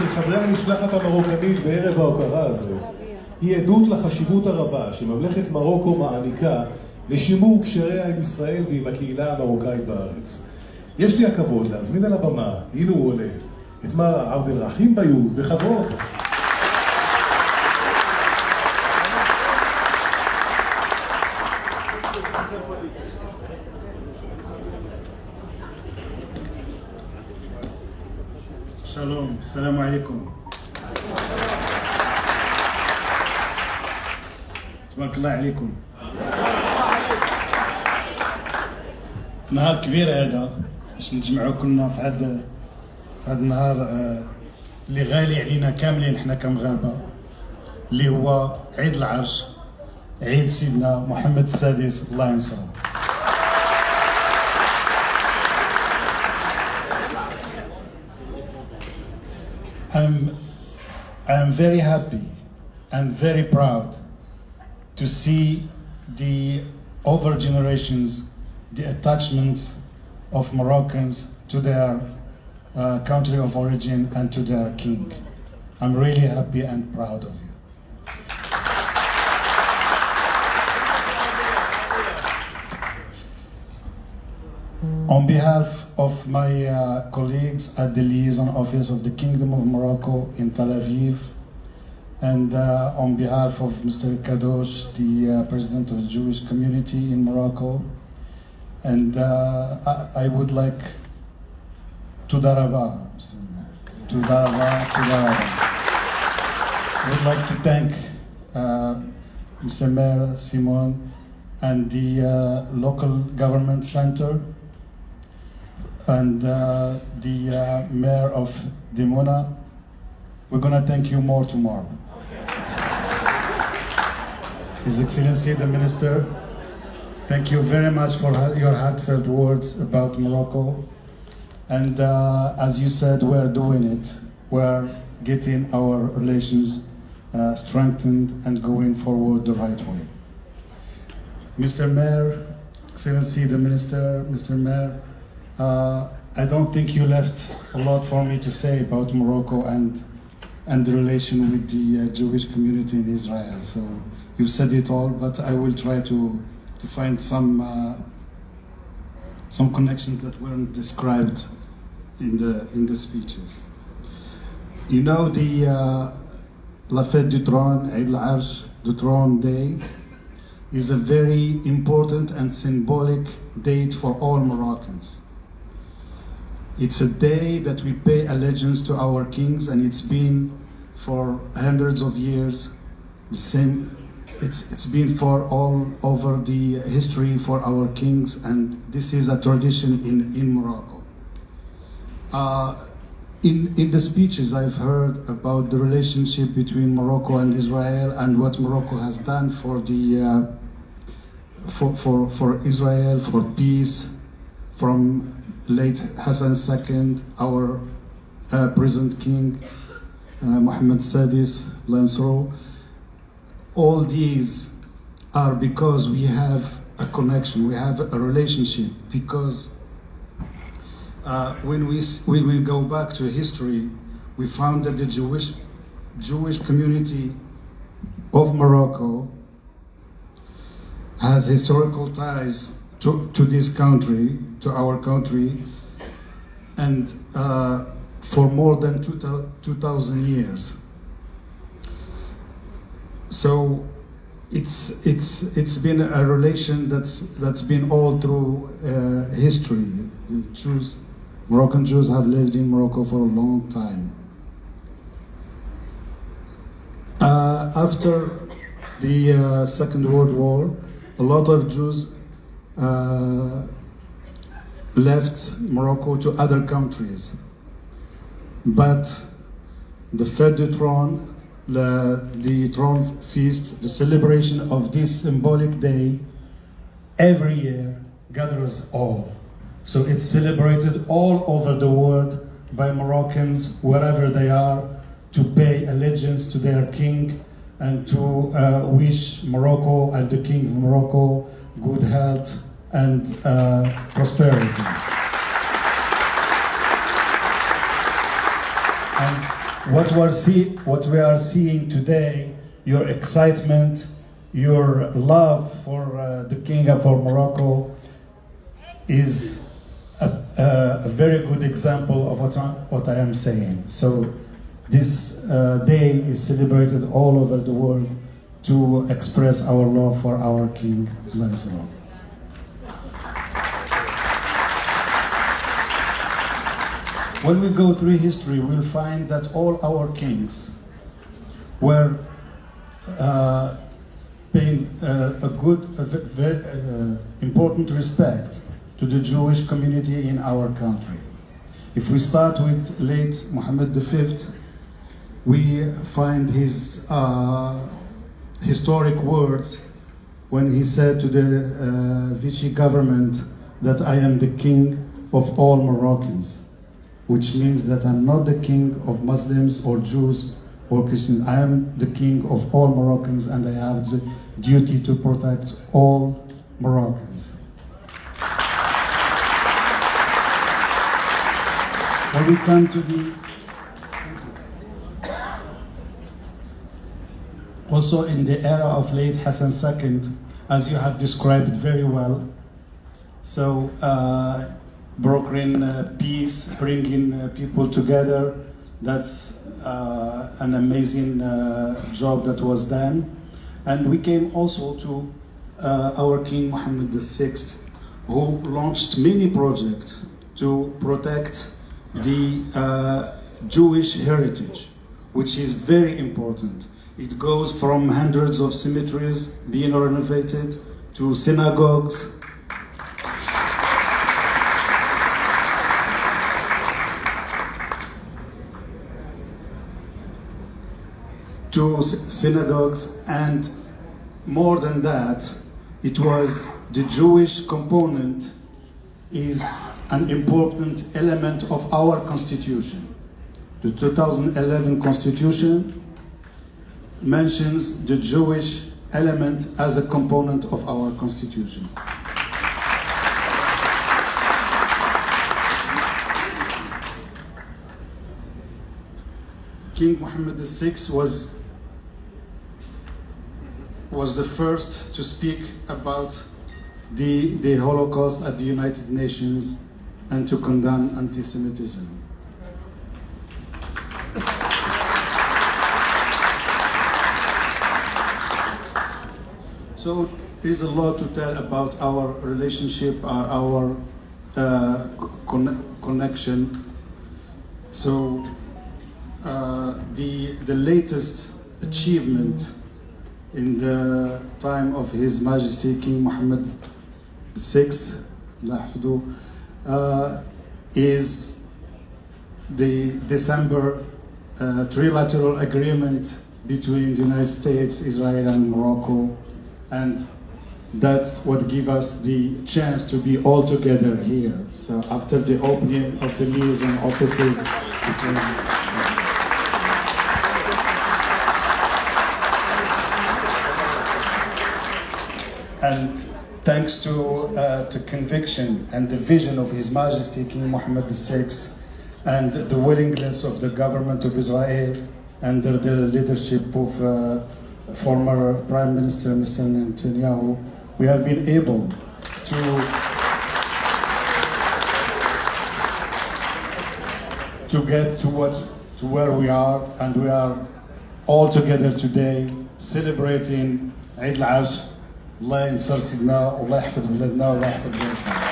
של חברי המשלחת המרוקנית בערב ההוקרה הזה היא עדות לחשיבות הרבה שממלכת מרוקו מעניקה לשימור קשריה עם ישראל ועם הקהילה המרוקאית בארץ. יש לי הכבוד להזמין על הבמה, הנה הוא עולה, את מר עבד אל-רחים ביוד, בכבוד. שלום, סלאם עליכום. تبارك الله عليكم. نهار كبير هذا باش نتجمعوا كلنا في هذا النهار اللي غالي علينا كاملين حنا كمغاربه، اللي هو عيد العرش، عيد سيدنا محمد السادس الله ينصره. I'm very happy and very proud to see the over generations, the attachment of Moroccans to their country of origin and to their king. I'm really happy and proud of you. On behalf of my colleagues at the Liaison Office of the Kingdom of Morocco in Tel Aviv, and on behalf of Mr. Kadosh, the President of the Jewish community in Morocco, and I would like Toda Rabba, Mr. Mayor. Toda Rabba, Toda Rabba. I would like to thank Mr. Mayor Simon and the local government center and the mayor of Dimona. We're going to thank you more tomorrow. His Excellency the Minister, thank you very much for your heartfelt words about Morocco. And as you said, we're doing it. We're getting our relations strengthened and going forward the right way. Mr. Mayor, Excellency the Minister, Mr. Mayor, I don't think you left a lot for me to say about Morocco and the relation with the Jewish community in Israel. So you've said it all, but I will try to find some connections that weren't described in the speeches. You know, the La Fête du Trône, Eid al-Arsh, the Throne Day, is a very important and symbolic date for all Moroccans. It's a day that we pay allegiance to our kings, and it's been for hundreds of years the same. It's been for all over the history for our kings, and this is a tradition in Morocco. In the speeches I've heard about the relationship between Morocco and Israel and what Morocco has done for the for Israel, for peace, from late Hassan II, our present king, Mohammed Sadis, Lansro. All these are because we have a connection, we have a relationship, because when we go back to history, we found that the Jewish community of Morocco has historical ties to this country, to our country, and for more than 2,000 years. So it's been a relation that's been all through history. Moroccan Jews have lived in Morocco for a long time. After the Second World War, a lot of Jews left Morocco to other countries. But the Fête du Trône, the Throne Feast, the celebration of this symbolic day, every year gathers all. So it's celebrated all over the world by Moroccans, wherever they are, to pay allegiance to their king and to wish Morocco and the King of Morocco good health and prosperity. what we are seeing today, your excitement, your love for the king and for Morocco, is a very good example of what I am saying. So this day is celebrated all over the world to express our love for our king, Lancelot. When we go through history, we'll find that all our kings were paying very important respect to the Jewish community in our country. If we start with late Mohammed V, we find his historic words when he said to the Vichy government that I am the king of all Moroccans, which means that I'm not the king of Muslims or Jews or Christians. I am the king of all Moroccans, and I have the duty to protect all Moroccans. When we come to the also in the era of late Hassan II, as you have described very well, so brokering peace, bringing people together, that's an amazing job that was done. And we came also to our King Mohammed VI, who launched many projects to protect the Jewish heritage, which is very important. It goes from hundreds of cemeteries being renovated to synagogues, and more than that, it was the Jewish component is an important element of our constitution. The 2011 constitution mentions the Jewish element as a component of our constitution. King Mohammed VI was the first to speak about the Holocaust at the United Nations and to condemn anti-Semitism. So there's a lot to tell about our relationship, our connection. So the latest achievement in the time of His Majesty King Mohammed VI, is the December trilateral agreement between the United States, Israel, and Morocco, and that's what gives us the chance to be all together here. So after the opening of the liaison offices between and thanks to conviction and the vision of His Majesty King Mohammed VI and the willingness of the government of Israel under the leadership of former Prime Minister Mr. Netanyahu, we have been able to get to where we are, and we are all together today celebrating Eid al-Arsh. الله ينصر سيدنا والله يحفظ بلادنا والله يحفظ بلادنا.